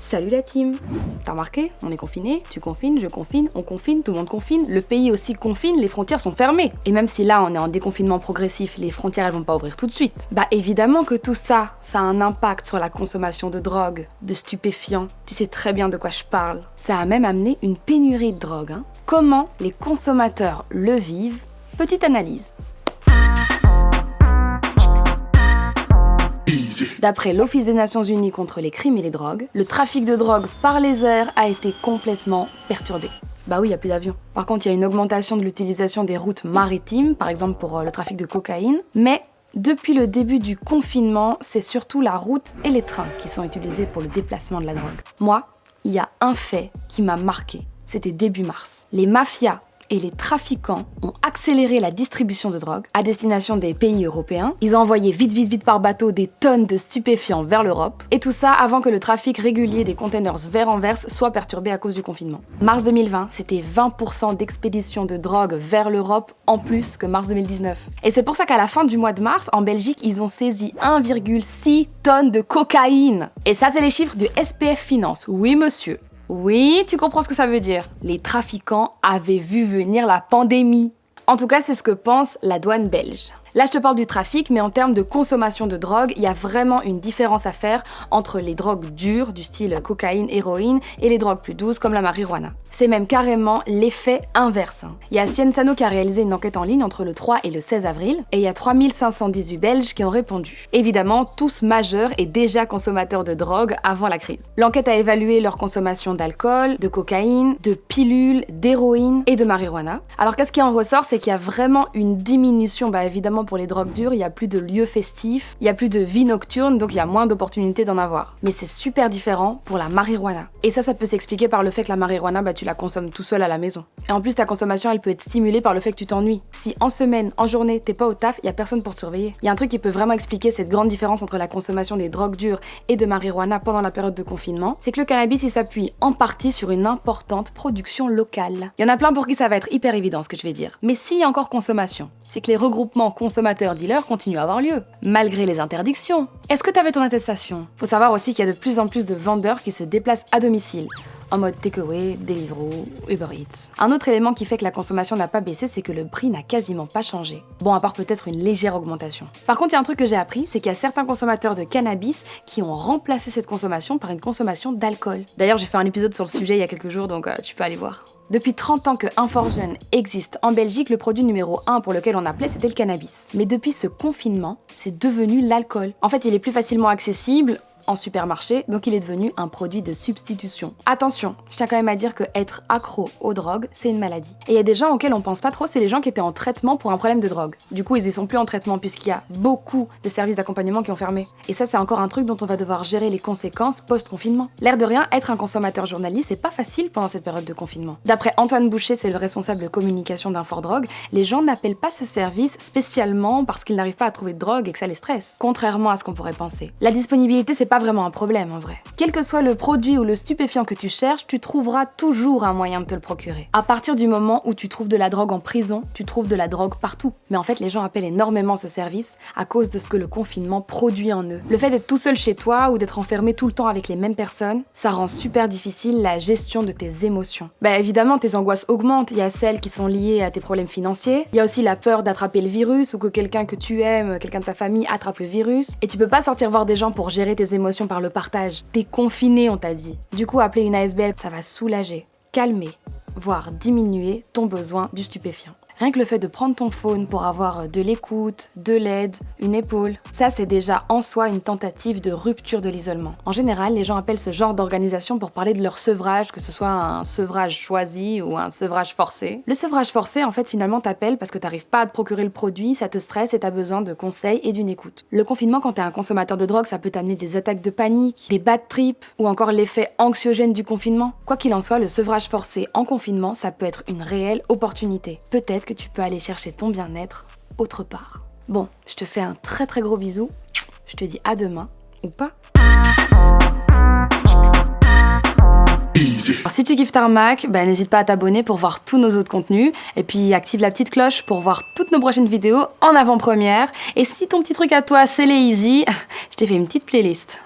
Salut la team! T'as remarqué? On est confiné, tu confines, je confine, on confine, tout le monde confine, le pays aussi confine, les frontières sont fermées. Et même si là on est en déconfinement progressif, les frontières elles vont pas ouvrir tout de suite. Bah évidemment que tout ça, ça a un impact sur la consommation de drogue, de stupéfiants. Tu sais très bien de quoi je parle. Ça a même amené une pénurie de drogue. Comment les consommateurs le vivent? Petite analyse. D'après l'Office des Nations Unies contre les crimes et les drogues, le trafic de drogue par les airs a été complètement perturbé. Bah oui, il n'y a plus d'avions. Par contre, il y a une augmentation de l'utilisation des routes maritimes, par exemple pour le trafic de cocaïne, mais depuis le début du confinement, c'est surtout la route et les trains qui sont utilisés pour le déplacement de la drogue. Moi, il y a un fait qui m'a marqué. C'était début mars. Les mafias et les trafiquants ont accéléré la distribution de drogue à destination des pays européens. Ils ont envoyé vite par bateau des tonnes de stupéfiants vers l'Europe. Et tout ça avant que le trafic régulier des containers vers Anvers soit perturbé à cause du confinement. Mars 2020, c'était 20% d'expédition de drogue vers l'Europe en plus que mars 2019. Et c'est pour ça qu'à la fin du mois de mars, en Belgique, ils ont saisi 1,6 tonnes de cocaïne. Et ça, c'est les chiffres du SPF Finance. Oui, monsieur. Oui, tu comprends ce que ça veut dire. Les trafiquants avaient vu venir la pandémie. En tout cas, c'est ce que pense la douane belge. Là, je te parle du trafic, mais en termes de consommation de drogue, il y a vraiment une différence à faire entre les drogues dures, du style cocaïne, héroïne, et les drogues plus douces, comme la marijuana. C'est même carrément l'effet inverse. Il y a Cienzano qui a réalisé une enquête en ligne entre le 3 et le 16 avril, et il y a 3518 Belges qui ont répondu. Évidemment, tous majeurs et déjà consommateurs de drogue avant la crise. L'enquête a évalué leur consommation d'alcool, de cocaïne, de pilules, d'héroïne et de marijuana. Alors qu'est-ce qui en ressort, c'est qu'il y a vraiment une diminution, évidemment, pour les drogues dures, il y a plus de lieux festifs, il y a plus de vie nocturne, donc il y a moins d'opportunités d'en avoir. Mais c'est super différent pour la marijuana. Et ça peut s'expliquer par le fait que la marijuana, tu la consommes tout seul à la maison. Et en plus, ta consommation, elle peut être stimulée par le fait que tu t'ennuies. Si en semaine, en journée, t'es pas au taf, il y a personne pour te surveiller. Il y a un truc qui peut vraiment expliquer cette grande différence entre la consommation des drogues dures et de marijuana pendant la période de confinement, c'est que le cannabis, il s'appuie en partie sur une importante production locale. Il y en a plein pour qui ça va être hyper évident ce que je vais dire. Mais s'il y a encore consommation, c'est que les regroupements consommateurs-dealers continuent à avoir lieu, malgré les interdictions. Est-ce que t'avais ton attestation? Faut savoir aussi qu'il y a de plus en plus de vendeurs qui se déplacent à domicile, en mode takeaway, Deliveroo, Uber Eats. Un autre élément qui fait que la consommation n'a pas baissé, c'est que le prix n'a quasiment pas changé. Bon, à part peut-être une légère augmentation. Par contre, il y a un truc que j'ai appris, c'est qu'il y a certains consommateurs de cannabis qui ont remplacé cette consommation par une consommation d'alcool. D'ailleurs, j'ai fait un épisode sur le sujet il y a quelques jours, donc tu peux aller voir. Depuis 30 ans que Infor-Jeune existe en Belgique, le produit numéro 1 pour lequel on appelait, c'était le cannabis. Mais depuis ce confinement, c'est devenu l'alcool. En fait, il est plus facilement accessible en supermarché, donc il est devenu un produit de substitution. Attention, je tiens quand même à dire que être accro aux drogues, c'est une maladie. Et il y a des gens auxquels on pense pas trop, c'est les gens qui étaient en traitement pour un problème de drogue. Du coup, ils y sont plus en traitement puisqu'il y a beaucoup de services d'accompagnement qui ont fermé. Et ça, c'est encore un truc dont on va devoir gérer les conséquences post-confinement. L'air de rien, être un consommateur journaliste, c'est pas facile pendant cette période de confinement. D'après Antoine Boucher, c'est le responsable de communication d'Infordrogue, les gens n'appellent pas ce service spécialement parce qu'ils n'arrivent pas à trouver de drogue et que ça les stresse. Contrairement à ce qu'on pourrait penser. La disponibilité, c'est pas vraiment un problème en vrai. Quel que soit le produit ou le stupéfiant que tu cherches, tu trouveras toujours un moyen de te le procurer. À partir du moment où tu trouves de la drogue en prison, tu trouves de la drogue partout. Mais en fait, les gens appellent énormément ce service à cause de ce que le confinement produit en eux. Le fait d'être tout seul chez toi ou d'être enfermé tout le temps avec les mêmes personnes, ça rend super difficile la gestion de tes émotions. Évidemment, tes angoisses augmentent. Il y a celles qui sont liées à tes problèmes financiers. Il y a aussi la peur d'attraper le virus ou que quelqu'un que tu aimes, quelqu'un de ta famille attrape le virus. Et tu peux pas sortir voir des gens pour gérer tes émotions par le partage. T'es confiné, on t'a dit. Du coup, appeler une ASBL, ça va soulager, calmer, voire diminuer ton besoin du stupéfiant. Rien que le fait de prendre ton phone pour avoir de l'écoute, de l'aide, une épaule, ça c'est déjà en soi une tentative de rupture de l'isolement. En général, les gens appellent ce genre d'organisation pour parler de leur sevrage, que ce soit un sevrage choisi ou un sevrage forcé. Le sevrage forcé, en fait, finalement, t'appelles parce que t'arrives pas à te procurer le produit, ça te stresse et t'as besoin de conseils et d'une écoute. Le confinement, quand t'es un consommateur de drogue, ça peut t'amener des attaques de panique, des bad trips ou encore l'effet anxiogène du confinement. Quoi qu'il en soit, le sevrage forcé en confinement, ça peut être une réelle opportunité. Peut-être que tu peux aller chercher ton bien-être autre part. Bon, je te fais un très très gros bisou. Je te dis à demain, ou pas. Alors, si tu kiffes Tarmac, n'hésite pas à t'abonner pour voir tous nos autres contenus. Et puis active la petite cloche pour voir toutes nos prochaines vidéos en avant-première. Et si ton petit truc à toi, c'est les easy, je t'ai fait une petite playlist.